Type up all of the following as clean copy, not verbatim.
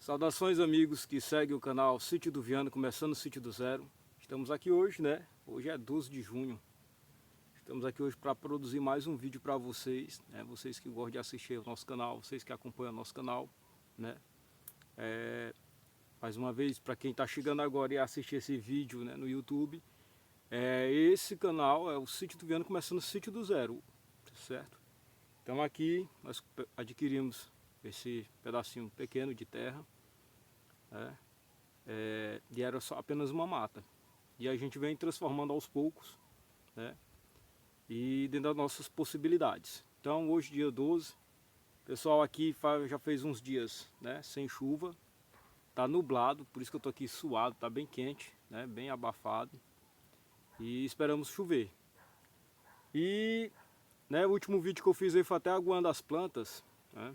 Saudações amigos que seguem o canal Sítio do Viana, começando o Sítio do Zero. Estamos aqui hoje, né? Hoje é 12 de junho. Estamos aqui hoje para produzir mais um vídeo para vocês, né? Vocês que gostam de assistir o nosso canal, vocês que acompanham o nosso canal, né? Mais uma vez, para quem está chegando agora e assistir esse vídeo, né, no YouTube, esse canal é o Sítio do Viana, começando o Sítio do Zero, certo? Então aqui nós adquirimos esse pedacinho pequeno de terra, né? E era só apenas uma mata. E a gente vem transformando aos poucos, né? E dentro das nossas possibilidades. Então hoje, dia 12, o pessoal aqui já fez uns dias, né, sem chuva. Tá nublado, por isso que eu tô aqui suado, tá bem quente, né, bem abafado. E esperamos chover. E, né, o último vídeo que eu fiz aí foi até aguando as plantas, né?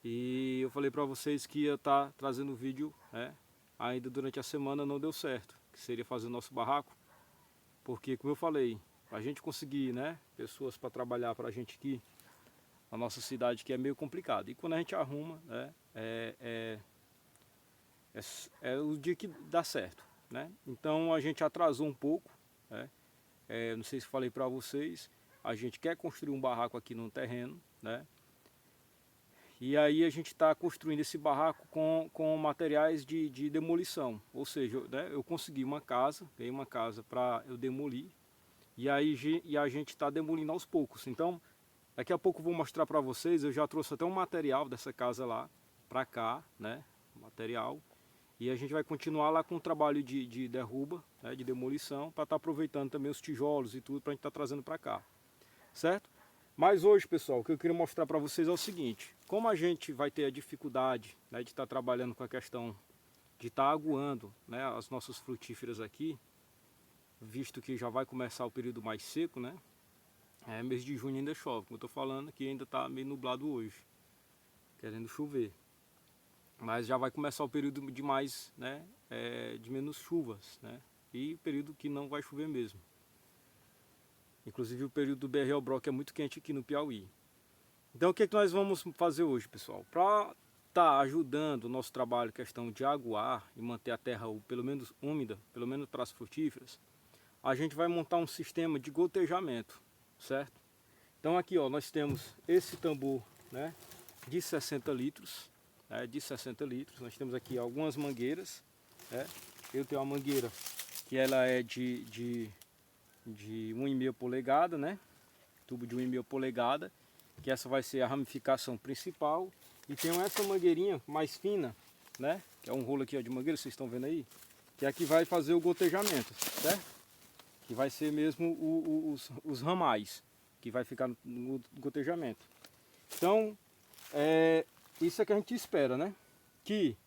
E eu falei para vocês que ia estar trazendo o vídeo, né, ainda durante a semana, não deu certo, que seria fazer o nosso barraco, porque como eu falei, a gente conseguir, né, pessoas para trabalhar para a gente aqui na nossa cidade, que é meio complicado. E quando a gente arruma, né, é o dia que dá certo, né? Então a gente atrasou um pouco, né? Não sei se falei para vocês, a gente quer construir um barraco aqui no terreno, né? E aí a gente está construindo esse barraco com materiais de demolição. Ou seja, né, eu consegui uma casa, ganhei uma casa para eu demolir. E a gente está demolindo aos poucos. Então, daqui a pouco eu vou mostrar para vocês, eu já trouxe até um material dessa casa lá, para cá, né? Material. E a gente vai continuar lá com o trabalho de derruba, né, de demolição, para estar aproveitando também os tijolos e tudo, para a gente estar trazendo para cá. Certo? Mas hoje, pessoal, o que eu queria mostrar para vocês é o seguinte: como a gente vai ter a dificuldade, né, de estar trabalhando com a questão de estar aguando, né, as nossas frutíferas aqui, visto que já vai começar o período mais seco, né? Mês de junho ainda chove, como eu estou falando, que ainda está meio nublado hoje, querendo chover. Mas já vai começar o período de mais, né, de menos chuvas, né? E período que não vai chover mesmo. Inclusive o período do BR Brock é muito quente aqui no Piauí. Então o que nós vamos fazer hoje, pessoal? Para estar ajudando o nosso trabalho, questão de aguar e manter a terra pelo menos úmida, pelo menos para as frutíferas, a gente vai montar um sistema de gotejamento, certo? Então aqui, ó, nós temos esse tambor, né, de 60 litros, né, de 60 litros. Nós temos aqui algumas mangueiras, né? Eu tenho uma mangueira que ela é de 1,5 polegada, né? Tubo de 1,5 polegada, que essa vai ser a ramificação principal. E tem essa mangueirinha mais fina, né? Que é um rolo aqui, ó, de mangueira, vocês estão vendo aí, que é a que vai fazer o gotejamento, certo? Que vai ser mesmo os ramais, que vai ficar no gotejamento. Então, isso é que a gente espera, né? Que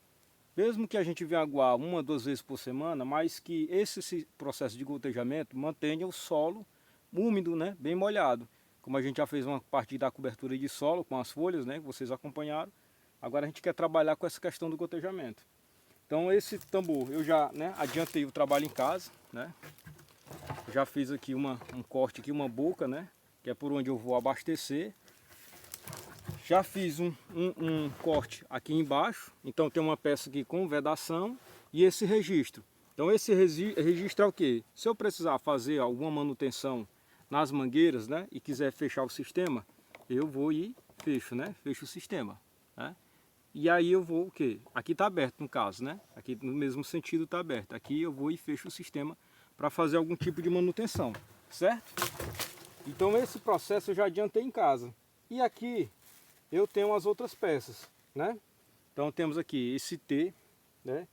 mesmo que a gente venha aguar 1 ou 2 vezes por semana, mas que esse processo de gotejamento mantenha o solo úmido, né, bem molhado. Como a gente já fez uma parte da cobertura de solo com as folhas, né, que vocês acompanharam, agora a gente quer trabalhar com essa questão do gotejamento. Então esse tambor, eu já, né, adiantei o trabalho em casa, né? Já fiz aqui um corte aqui, uma boca, né, que é por onde eu vou abastecer. Já fiz um corte aqui embaixo, então tem uma peça aqui com vedação e esse registro. Então esse registro é o que? Se eu precisar fazer alguma manutenção nas mangueiras, né, e quiser fechar o sistema, eu vou e fecho, né, fecho o sistema, né? E aí eu vou o que? Aqui está aberto no caso, né? Aqui no mesmo sentido está aberto. Aqui eu vou e fecho o sistema para fazer algum tipo de manutenção, certo? Então esse processo eu já adiantei em casa. E aqui eu tenho as outras peças, né? Então temos aqui esse T, né?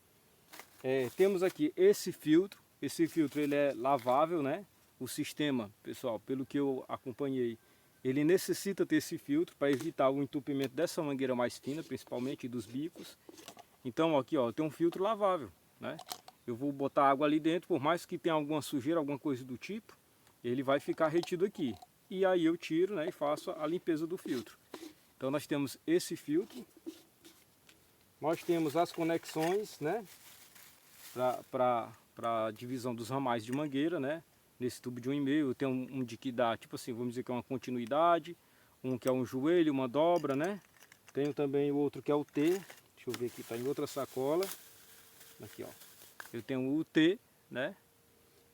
Temos aqui esse filtro ele é lavável, né? O sistema, pessoal, pelo que eu acompanhei, ele necessita ter esse filtro para evitar o entupimento dessa mangueira mais fina, principalmente dos bicos. Então aqui, ó, tem um filtro lavável, né? Eu vou botar água ali dentro, por mais que tenha alguma sujeira, alguma coisa do tipo, ele vai ficar retido aqui. E aí eu tiro, né, e faço a limpeza do filtro. Então nós temos esse filtro, nós temos as conexões, né, para a divisão dos ramais de mangueira, né, nesse tubo de 1,5. Tem um de que dá, tipo assim, vamos dizer que é uma continuidade, um que é um joelho, uma dobra, né. Tenho também o outro que é o T, deixa deixa eu ver aqui, está em outra sacola. Aqui, ó. Eu tenho o T, né?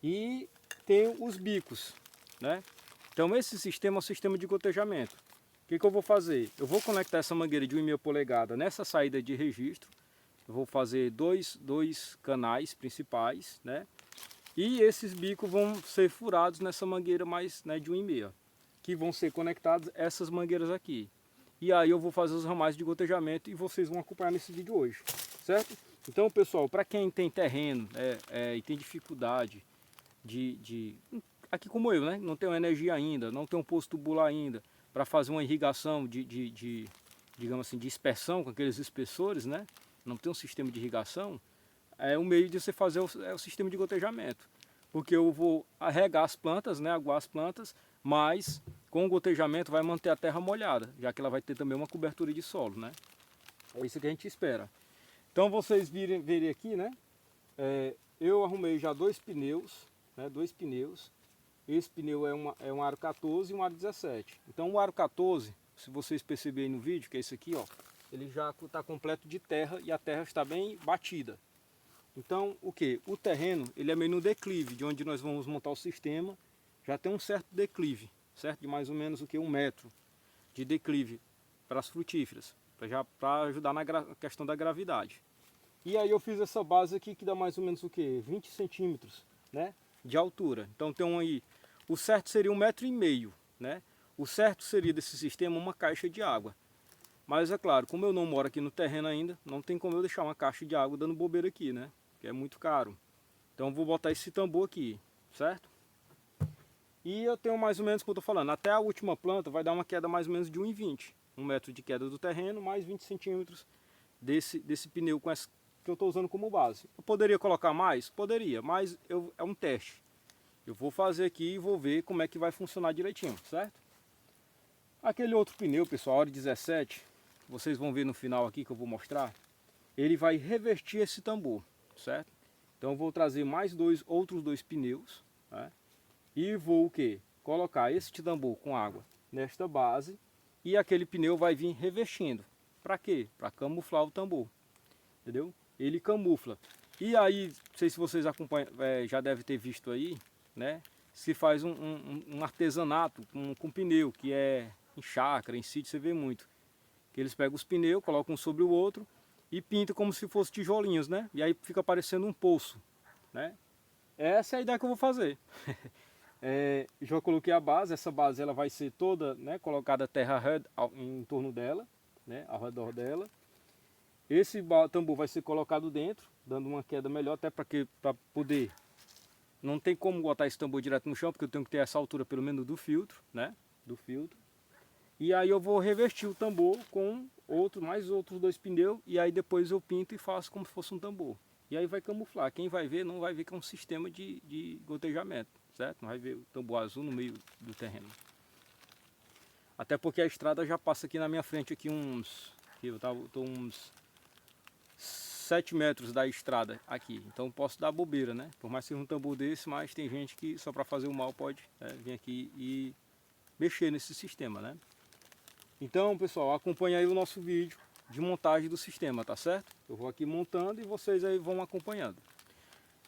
E tenho os bicos, né? Então esse sistema é um sistema de gotejamento. O que eu vou fazer? Eu vou conectar essa mangueira de 1,5 polegada nessa saída de registro. Eu vou fazer dois canais principais, né? E esses bicos vão ser furados nessa mangueira mais, né, de 1,5, que vão ser conectados essas mangueiras aqui. E aí eu vou fazer os ramais de gotejamento e vocês vão acompanhar nesse vídeo hoje, certo? Então, pessoal, para quem tem terreno e tem dificuldade aqui como eu, né? Não tenho energia ainda, não tenho um poço tubular ainda, para fazer uma irrigação digamos assim, de dispersão com aqueles espessores, né? Não tem um sistema de irrigação, é um meio de você fazer o sistema de gotejamento. Porque eu vou regar as plantas, né? Aguar as plantas, mas com o gotejamento vai manter a terra molhada, já que ela vai ter também uma cobertura de solo, né? É isso que a gente espera. Então vocês verem aqui, né? Eu arrumei já dois pneus, né? Dois pneus. Esse pneu é um aro 14 e um aro 17. Então o aro 14, se vocês perceberem no vídeo, que é esse aqui, ó, ele já está completo de terra e a terra está bem batida. Então o que? O terreno ele é meio no declive, de onde nós vamos montar o sistema, já tem um certo declive, certo? De mais ou menos o que? 1 metro de declive para as frutíferas, para ajudar na questão da gravidade. E aí eu fiz essa base aqui que dá mais ou menos o que? 20 centímetros, né? De altura. Então tem um aí, o certo seria 1,5 metro, né? O certo seria desse sistema uma caixa de água. Mas é claro, como eu não moro aqui no terreno ainda, não tem como eu deixar uma caixa de água dando bobeira aqui, né? Que é muito caro. Então eu vou botar esse tambor aqui, certo? E eu tenho mais ou menos, como eu estou falando, até a última planta vai dar uma queda mais ou menos de 1,20. 1 metro de queda do terreno, mais 20 centímetros desse pneu com essa, que eu estou usando como base. Eu poderia colocar mais? Poderia, mas é um teste. Eu vou fazer aqui e vou ver como é que vai funcionar direitinho, certo? Aquele outro pneu, pessoal, Aro 17, vocês vão ver no final aqui que eu vou mostrar, ele vai revestir esse tambor, certo? Então eu vou trazer mais outros dois pneus, né? E vou o que? Colocar esse tambor com água nesta base e aquele pneu vai vir revestindo. Para quê? Para camuflar o tambor, entendeu? Ele camufla. E aí, não sei se vocês acompanham, já devem ter visto aí, né? Se faz um artesanato com pneu, que é em chácara, em sítio, você vê muito. Que eles pegam os pneus, colocam um sobre o outro e pintam como se fossem tijolinhos, né? E aí fica parecendo um poço, né? Essa é a ideia que eu vou fazer. Já coloquei a base, essa base ela vai ser toda, né, colocada terra em torno dela, né, ao redor dela. Esse tambor vai ser colocado dentro, dando uma queda melhor, até para poder... Não tem como botar esse tambor direto no chão, porque eu tenho que ter essa altura pelo menos do filtro, né? Do filtro. E aí eu vou revestir o tambor com mais outros dois pneus, e aí depois eu pinto e faço como se fosse um tambor. E aí vai camuflar. Quem vai ver, não vai ver que é um sistema de gotejamento, certo? Não vai ver o tambor azul no meio do terreno. Até porque a estrada já passa aqui na minha frente, aqui eu estou uns 7 metros da estrada aqui, então posso dar bobeira, né? Por mais que seja um tambor desse, mas tem gente que só para fazer o mal pode vir aqui e mexer nesse sistema, né? Então, pessoal, acompanha aí o nosso vídeo de montagem do sistema, tá certo? Eu vou aqui montando e vocês aí vão acompanhando.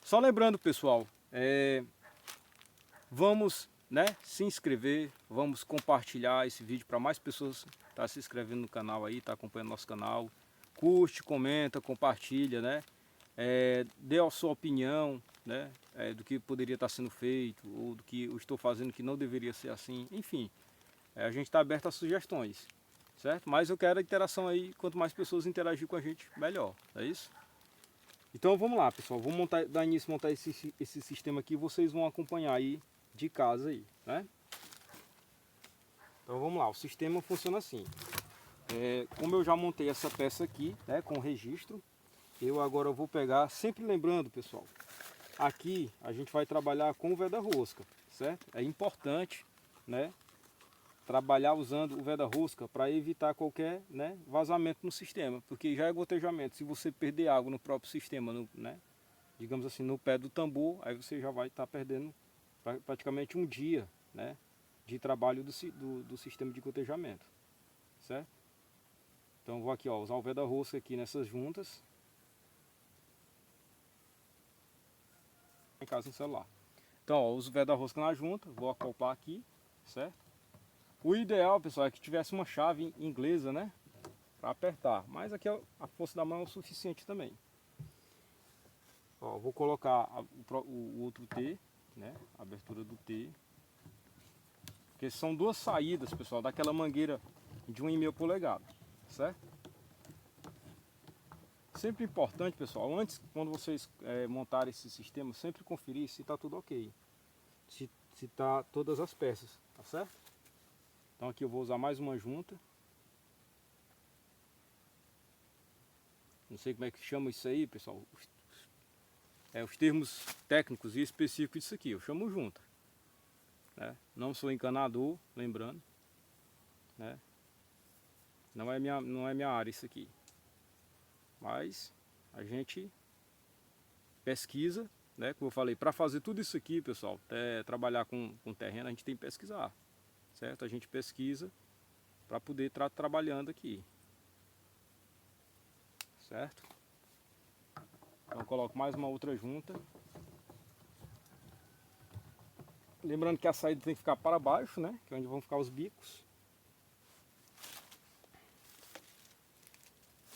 Só lembrando, pessoal, vamos, né, se inscrever, vamos compartilhar esse vídeo para mais pessoas tá se inscrevendo no canal aí, tá acompanhando nosso canal. Curte, comenta, compartilha, né? Dê a sua opinião, né? Do que poderia estar sendo feito, ou do que eu estou fazendo que não deveria ser assim, enfim. A gente está aberto a sugestões, certo? Mas eu quero a interação aí, quanto mais pessoas interagir com a gente, melhor, é isso? Então vamos lá, pessoal, vou dar início a montar esse sistema aqui, vocês vão acompanhar aí de casa aí, né? Então vamos lá, o sistema funciona assim. Como eu já montei essa peça aqui, né, com registro, eu agora vou pegar, sempre lembrando, pessoal, aqui a gente vai trabalhar com o veda-rosca, certo? É importante, né, trabalhar usando o veda-rosca para evitar qualquer, né, vazamento no sistema, porque já é gotejamento. Se você perder água no próprio sistema, né, digamos assim, no pé do tambor, aí você já vai estar perdendo praticamente um dia, né, de trabalho do sistema de gotejamento, certo? Então eu vou aqui, ó, usar o veda-rosca aqui nessas juntas. Em casa no celular. Então, ó, uso o veda-rosca na junta, vou acoplar aqui, certo? O ideal, pessoal, é que tivesse uma chave inglesa, né? Para apertar, mas aqui a força da mão é o suficiente também. Ó, vou colocar o outro T, né? A abertura do T. Porque são duas saídas, pessoal, daquela mangueira de 1,5 polegada, certo? Sempre importante, pessoal, antes, quando vocês montarem esse sistema, sempre conferir se está tudo ok. Se está todas as peças, tá certo? Então aqui eu vou usar mais uma junta. Não sei como é que chama isso aí, pessoal. Os termos técnicos e específicos disso aqui, eu chamo junta. Né? Não sou encanador, lembrando. Né? Não é minha área isso aqui. Mas a gente pesquisa, né? Como eu falei, para fazer tudo isso aqui, pessoal, trabalhar com terreno, a gente tem que pesquisar, certo? A gente pesquisa para poder estar trabalhando aqui, certo? Então eu coloco mais uma outra junta. Lembrando que a saída tem que ficar para baixo, né? Que é onde vão ficar os bicos.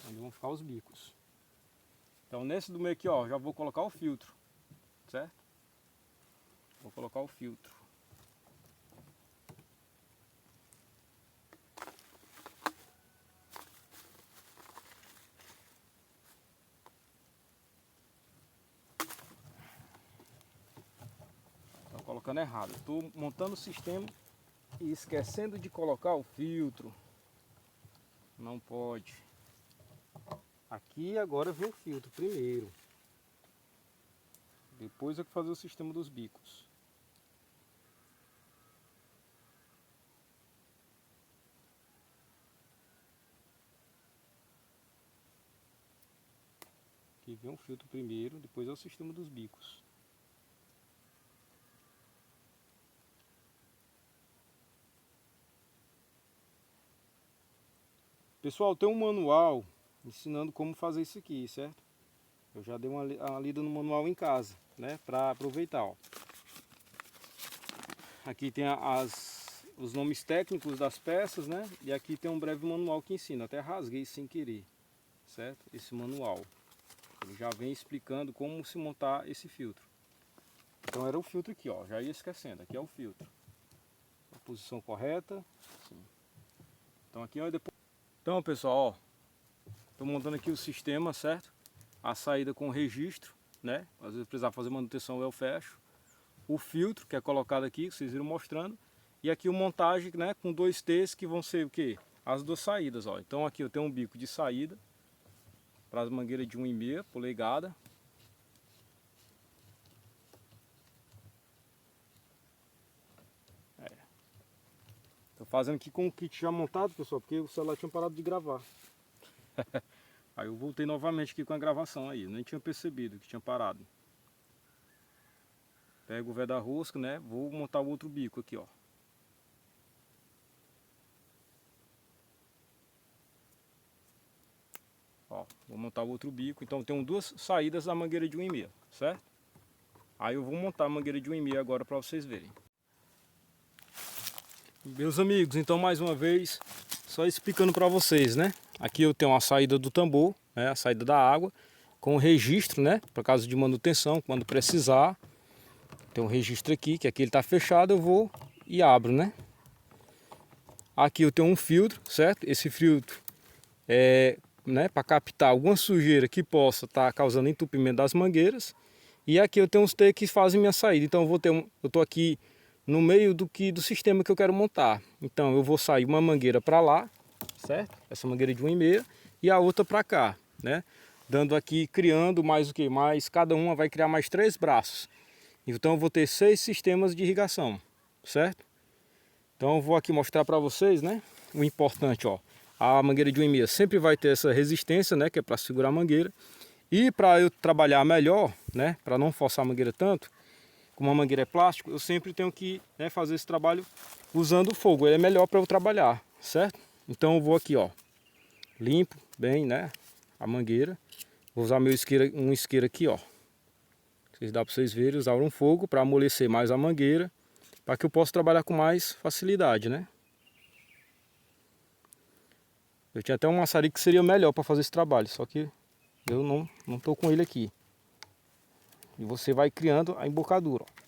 Onde vão ficar os bicos. Então nesse do meio aqui, ó, já vou colocar o filtro, certo? Vou colocar o filtro. Estou colocando errado. Estou montando o sistema e esquecendo de colocar o filtro. Não pode. Aqui agora vem o filtro primeiro. Depois é que fazer o sistema dos bicos. Aqui vem o filtro primeiro, depois é o sistema dos bicos. Pessoal, tem um manual ensinando como fazer isso aqui, certo? Eu já dei uma lida no manual em casa, né? Para aproveitar, ó. Aqui tem os nomes técnicos das peças, né? E aqui tem um breve manual que ensina. Até rasguei sem querer, certo? Esse manual. Ele já vem explicando como se montar esse filtro. Então era o filtro aqui, ó. Já ia esquecendo. Aqui é o filtro. A posição correta. Assim. Então aqui, ó, depois... Então, pessoal, ó. Estou montando aqui o sistema, certo? A saída com registro, né? Às vezes precisar fazer manutenção eu fecho. O filtro que é colocado aqui, que vocês viram mostrando. E aqui o montagem, né? Com 2 T's que vão ser o quê? As duas saídas, ó. Então aqui eu tenho um bico de saída para as mangueiras de 1,5 polegada. Estou fazendo aqui com o kit já montado, pessoal, porque o celular tinha parado de gravar. Aí eu voltei novamente aqui com a gravação aí, nem tinha percebido que tinha parado. Pego o veda-rosca, né? Vou montar o outro bico aqui, ó. Ó, vou montar o outro bico. Então tem duas saídas da mangueira de 1,5, certo? Aí eu vou montar a mangueira de 1,5 agora para vocês verem. Meus amigos, então mais uma vez, só explicando para vocês, né? Aqui eu tenho a saída do tambor, né? A saída da água, com o registro, né? Para caso de manutenção, quando precisar. Tem um registro aqui, que aqui ele está fechado, eu vou e abro, né? Aqui eu tenho um filtro, certo? Esse filtro é, né, para captar alguma sujeira que possa estar causando entupimento das mangueiras. E aqui eu tenho uns T que fazem minha saída. Então eu estou aqui no meio do sistema que eu quero montar. Então eu vou sair uma mangueira para lá, certo? Essa mangueira de 1,5 e a outra para cá, né? Dando aqui, criando mais o que? Mais, cada uma vai criar mais 3 braços. Então eu vou ter 6 sistemas de irrigação, certo? Então eu vou aqui mostrar para vocês, né? O importante, ó. A mangueira de 1,5 sempre vai ter essa resistência, né? Que é para segurar a mangueira. E para eu trabalhar melhor, né? Para não forçar a mangueira tanto, como a mangueira é plástico, eu sempre tenho que, né, fazer esse trabalho usando o fogo. Ele é melhor para eu trabalhar, certo? Então eu vou aqui, ó. limpo bem, né, a mangueira. Vou usar um isqueiro aqui, ó. Dá para vocês verem, usar um fogo para amolecer mais a mangueira, para que eu possa trabalhar com mais facilidade, né? Eu tinha até um maçarico que seria melhor para fazer esse trabalho, só que eu não tô com ele aqui. E você vai criando a embocadura, ó.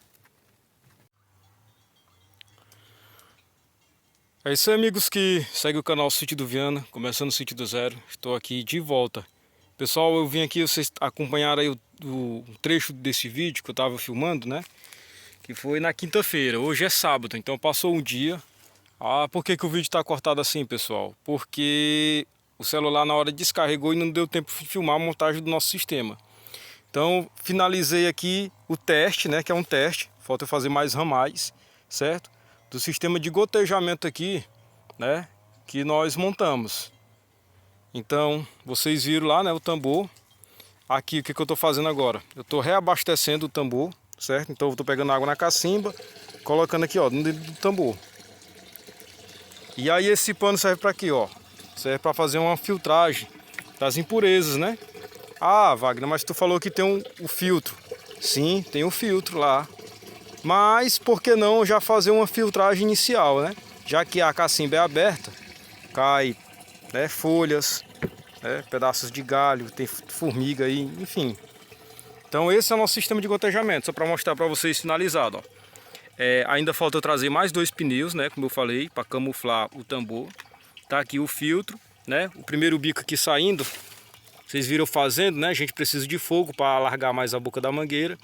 É isso aí, amigos que seguem o canal Sítio do Viana, começando o Sítio do Zero. Estou aqui de volta. Pessoal, eu vim aqui, vocês acompanharam aí o trecho desse vídeo que eu estava filmando, né? Que foi na quinta-feira, hoje é sábado, então passou um dia. Ah, por que o vídeo está cortado assim, pessoal? Porque o celular na hora descarregou e não deu tempo de filmar a montagem do nosso sistema. Então, finalizei aqui o teste, né? Que é um teste, falta eu fazer mais ramais, certo? Do sistema de gotejamento aqui, né, que nós montamos. Então, vocês viram lá, né, o tambor. Aqui, o que eu estou fazendo agora? Eu estou reabastecendo o tambor, certo? Então, eu estou pegando água na cacimba, colocando aqui, ó, no dentro do tambor. E aí, esse pano serve para quê, ó? Serve para fazer uma filtragem das impurezas, né? Ah, Wagner, mas tu falou que tem o filtro. Sim, tem o filtro lá. Mas por que não já fazer uma filtragem inicial, né? Já que a cacimba é aberta, cai, né, folhas, né, pedaços de galho, tem formiga aí, enfim. Então esse é o nosso sistema de gotejamento, só para mostrar para vocês finalizado, ó. Ainda falta eu trazer mais 2 pneus, né, como eu falei, para camuflar o tambor. Tá aqui o filtro, né? O primeiro bico aqui saindo, vocês viram fazendo, né? A gente precisa de fogo para alargar mais a boca da mangueira.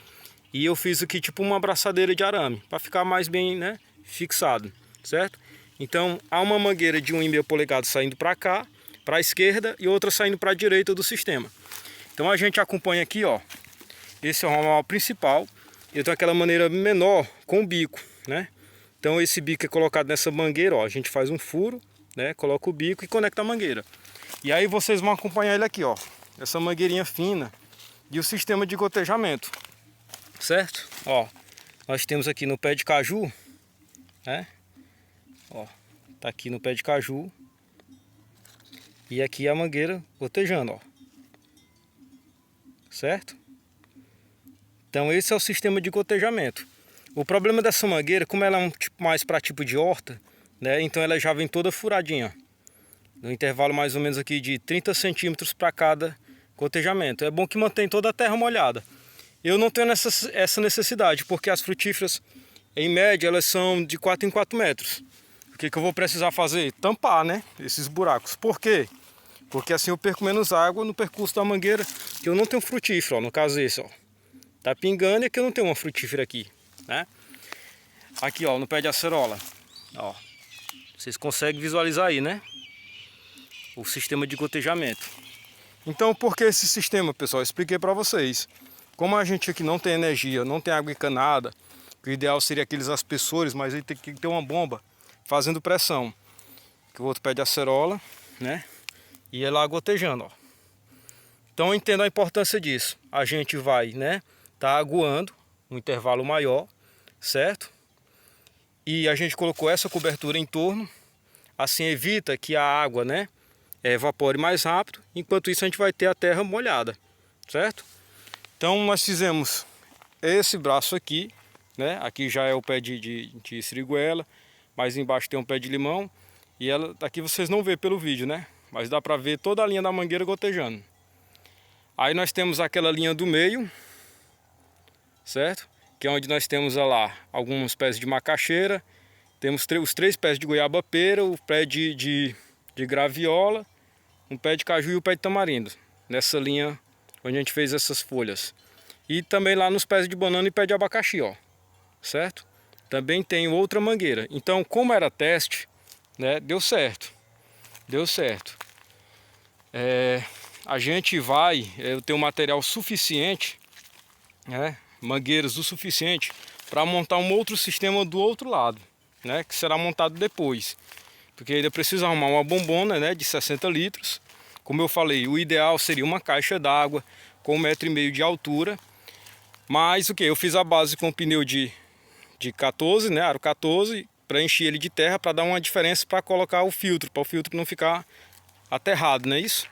E eu fiz aqui tipo uma abraçadeira de arame, para ficar mais bem, né, fixado, certo? Então há uma mangueira de 1,5 polegada saindo para cá, para a esquerda, e outra saindo para a direita do sistema. Então a gente acompanha aqui, ó, esse é o ramal principal. Eu tenho aquela maneira menor com o bico, né? Então esse bico é colocado nessa mangueira, ó, a gente faz um furo, né, coloca o bico e conecta a mangueira. E aí vocês vão acompanhar ele aqui, ó, essa mangueirinha fina e o sistema de gotejamento. Certo? Ó, nós temos aqui no pé de caju, né? Ó, tá aqui no pé de caju. E aqui a mangueira gotejando, ó. Certo? Então esse é o sistema de gotejamento. O problema dessa mangueira, como ela é um tipo mais para tipo de horta, né? Então ela já vem toda furadinha. No intervalo mais ou menos aqui de 30 centímetros para cada gotejamento. É bom que mantém toda a terra molhada. Eu não tenho essa necessidade, porque as frutíferas, em média, elas são de 4 em 4 metros. O que eu vou precisar fazer? Tampar, né, esses buracos. Por quê? Porque assim eu perco menos água no percurso da mangueira, que eu não tenho frutífero, ó, no caso esse, ó. Tá pingando e é que eu não tenho uma frutífera aqui, né? Aqui, ó, no pé de acerola, ó. Vocês conseguem visualizar aí, né? O sistema de gotejamento. Então, por que esse sistema, pessoal? Eu expliquei para vocês. Como a gente aqui não tem energia, não tem água encanada, o ideal seria aqueles aspersores, mas aí tem que ter uma bomba fazendo pressão. Que o outro pé de acerola, né? E é lá gotejando, ó. Então entenda a importância disso. A gente vai, né, tá aguando um intervalo maior, certo? E a gente colocou essa cobertura em torno, assim evita que a água, né, evapore mais rápido. Enquanto isso a gente vai ter a terra molhada, certo? Então nós fizemos esse braço aqui, né? Aqui já é o pé de siriguela, mais embaixo tem um pé de limão. E ela, aqui vocês não vê pelo vídeo, né? Mas dá para ver toda a linha da mangueira gotejando. Aí nós temos aquela linha do meio, certo? Que é onde nós temos lá alguns pés de macaxeira. Temos os 3 pés de goiaba-pera, o pé de graviola, um pé de caju e o pé de tamarindo. Nessa linha onde a gente fez essas folhas. E também lá nos pés de banana e pé de abacaxi, ó. Certo? Também tem outra mangueira. Então, como era teste, né, deu certo. Deu certo. A gente vai, eu tenho material suficiente, né, mangueiras o suficiente para montar um outro sistema do outro lado, né, que será montado depois. Porque ainda precisa arrumar uma bombona, né, de 60 litros. Como eu falei, o ideal seria uma caixa d'água com 1,5 m de altura. Mas o que? Eu fiz a base com pneu de 14, né? Aro 14, para encher ele de terra, para dar uma diferença para colocar o filtro, para o filtro não ficar aterrado, não é isso?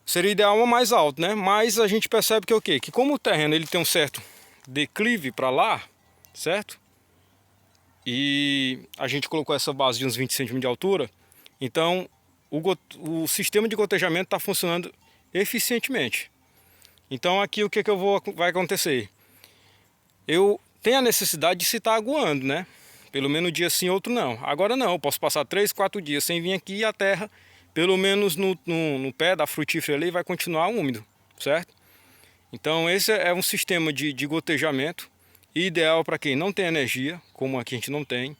Seria ideal uma mais alta, né? Mas a gente percebe que é o quê? Que como o terreno ele tem um certo declive para lá, certo? E a gente colocou essa base de uns 20 centímetros de altura, então o sistema de gotejamento está funcionando eficientemente. Então aqui o que vai acontecer? Eu tenho a necessidade de se estar aguando, né? Pelo menos um dia sim, outro não. Agora não, eu posso passar 3, 4 dias sem vir aqui e a terra, pelo menos no pé da frutífera ali, vai continuar úmido, certo? Então esse é um sistema de gotejamento ideal para quem não tem energia, como aqui a gente não tem.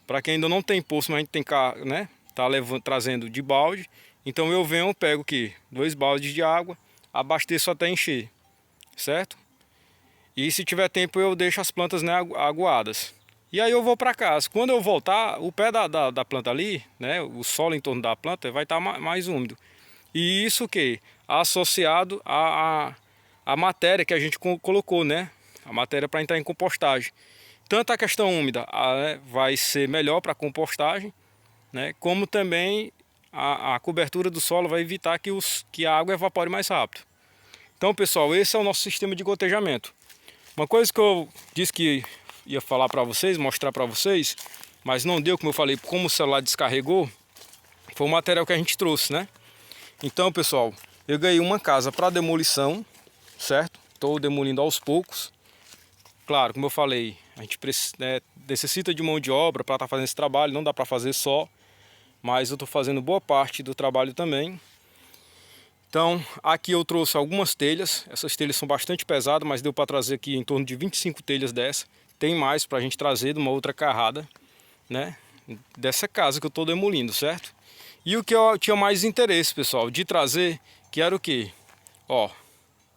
Para quem ainda não tem poço, mas a gente tem carro, né? Tá trazendo de balde. Então eu venho, pego aqui 2 baldes de água, abasteço até encher, certo? E se tiver tempo eu deixo as plantas, né, aguadas. E aí eu vou para casa. Quando eu voltar, o pé da planta ali, né, o solo em torno da planta vai estar mais úmido. E isso que associado à matéria que a gente colocou, né? A matéria para entrar em compostagem. Tanto a questão úmida vai ser melhor para a compostagem, né? Como também a cobertura do solo vai evitar que a água evapore mais rápido. Então, pessoal, esse é o nosso sistema de gotejamento. Uma coisa que eu disse que ia falar para vocês, mostrar para vocês, mas não deu, como eu falei, como o celular descarregou, foi o material que a gente trouxe, né? Então, pessoal, eu ganhei uma casa para demolição, certo? Estou demolindo aos poucos. Claro, como eu falei, a gente necessita de mão de obra para estar fazendo esse trabalho, não dá para fazer só, mas eu estou fazendo boa parte do trabalho também. Então, aqui eu trouxe algumas telhas, essas telhas são bastante pesadas, mas deu para trazer aqui em torno de 25 telhas dessa. Tem mais para a gente trazer de uma outra carrada, né, dessa casa que eu estou demolindo, certo? E o que eu tinha mais interesse, pessoal, de trazer, que era o quê? Ó,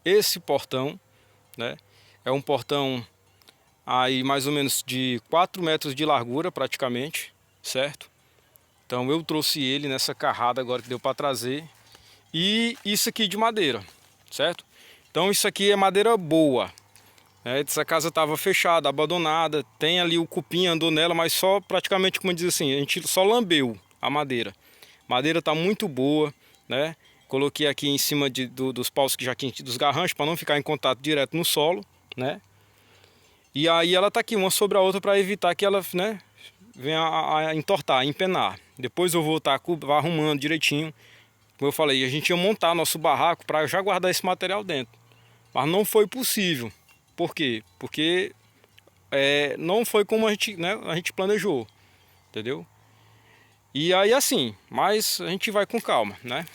esse portão, né, é um portão aí mais ou menos de 4 metros de largura praticamente, certo? Então eu trouxe ele nessa carrada agora que deu para trazer. E isso aqui de madeira, certo? Então isso aqui é madeira boa, né? Essa casa estava fechada, abandonada, tem ali o cupim, andou nela, mas só praticamente, como diz assim, a gente só lambeu a madeira. A madeira está muito boa, né? Coloquei aqui em cima dos paus que já tinha dos garranchos para não ficar em contato direto no solo, né? E aí ela está aqui uma sobre a outra para evitar que ela, né, venha a entortar, a empenar. Depois eu vou estar arrumando direitinho. Como eu falei, a gente ia montar nosso barraco para já guardar esse material dentro. Mas não foi possível. Por quê? Porque não foi como a gente planejou. Entendeu? E aí assim, mas a gente vai com calma, né?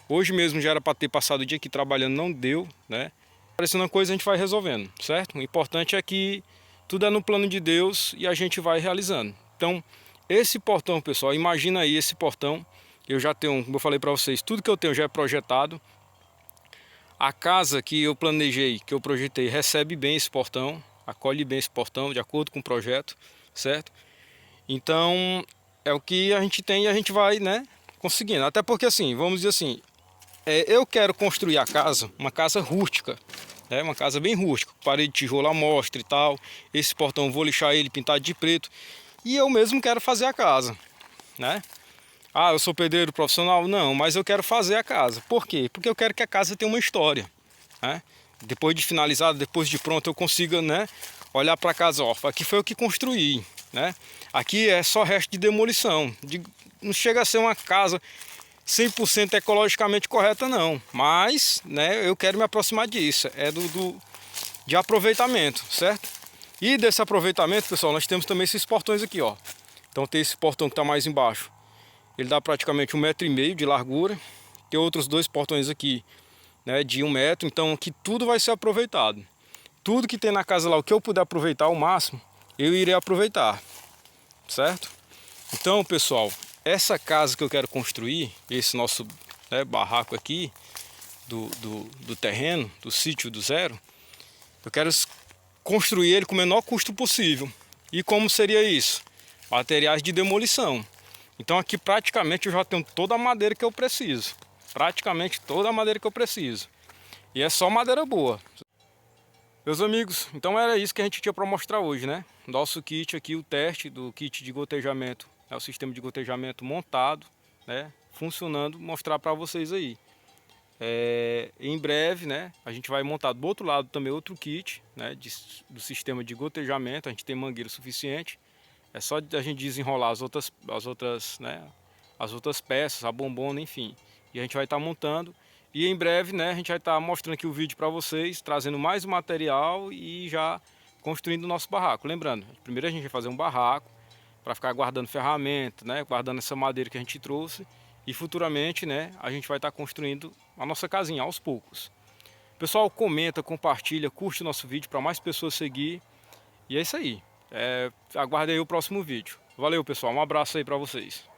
Hoje mesmo já era para ter passado o dia aqui trabalhando, não deu, né? Parecendo uma coisa a gente vai resolvendo, certo? O importante é que tudo é no plano de Deus e a gente vai realizando. Então, esse portão, pessoal, imagina aí esse portão. Eu já tenho, como eu falei para vocês, tudo que eu tenho já é projetado. A casa que eu planejei, que eu projetei, recebe bem esse portão, acolhe bem esse portão, de acordo com o projeto, certo? Então, é o que a gente tem e a gente vai, né, conseguindo. Até porque, assim, vamos dizer assim, eu quero construir a casa, uma casa rústica, né, uma casa bem rústica, parede de tijolo à mostra e tal. Esse portão eu vou lixar ele, pintado de preto. E eu mesmo quero fazer a casa, né? Ah, eu sou pedreiro profissional? Não, mas eu quero fazer a casa. Por quê? Porque eu quero que a casa tenha uma história, né? Depois de finalizado, depois de pronto, eu consiga, né, olhar para casa, ó, aqui foi o que construí, né? Aqui é só resto de demolição. Não chega a ser uma casa 100% ecologicamente correta, não. Mas, né, eu quero me aproximar disso. É de aproveitamento, certo? E desse aproveitamento, pessoal, nós temos também esses portões aqui, ó. Então tem esse portão que está mais embaixo. Ele dá praticamente 1,5 metro de largura. Tem outros 2 portões aqui, né, de 1 metro. Então aqui tudo vai ser aproveitado. Tudo que tem na casa lá, o que eu puder aproveitar ao máximo, eu irei aproveitar, certo? Então, pessoal, essa casa que eu quero construir, esse nosso, né, barraco aqui do terreno, do sítio do zero, eu quero construir ele com o menor custo possível. E como seria isso? Materiais de demolição. Então aqui praticamente eu já tenho toda a madeira que eu preciso. Praticamente toda a madeira que eu preciso. E é só madeira boa. Meus amigos, então era isso que a gente tinha para mostrar hoje, né? Nosso kit aqui, o teste do kit de gotejamento. É o sistema de gotejamento montado, né? funcionando, mostrar para vocês aí. Em breve, né, a gente vai montar do outro lado também outro kit, né, do sistema de gotejamento. A gente tem mangueira suficiente, é só a gente desenrolar né, as outras peças, a bombona, enfim. E a gente vai estar montando. E em breve, né, a gente vai estar mostrando aqui o vídeo para vocês, trazendo mais material e já construindo o nosso barraco. Lembrando, primeiro a gente vai fazer um barraco para ficar guardando ferramenta, né, guardando essa madeira que a gente trouxe. E futuramente, né, a gente vai estar construindo a nossa casinha aos poucos. Pessoal, comenta, compartilha, curte o nosso vídeo para mais pessoas seguir. E é isso aí. Aguarde aí o próximo vídeo. Valeu, pessoal. Um abraço aí para vocês.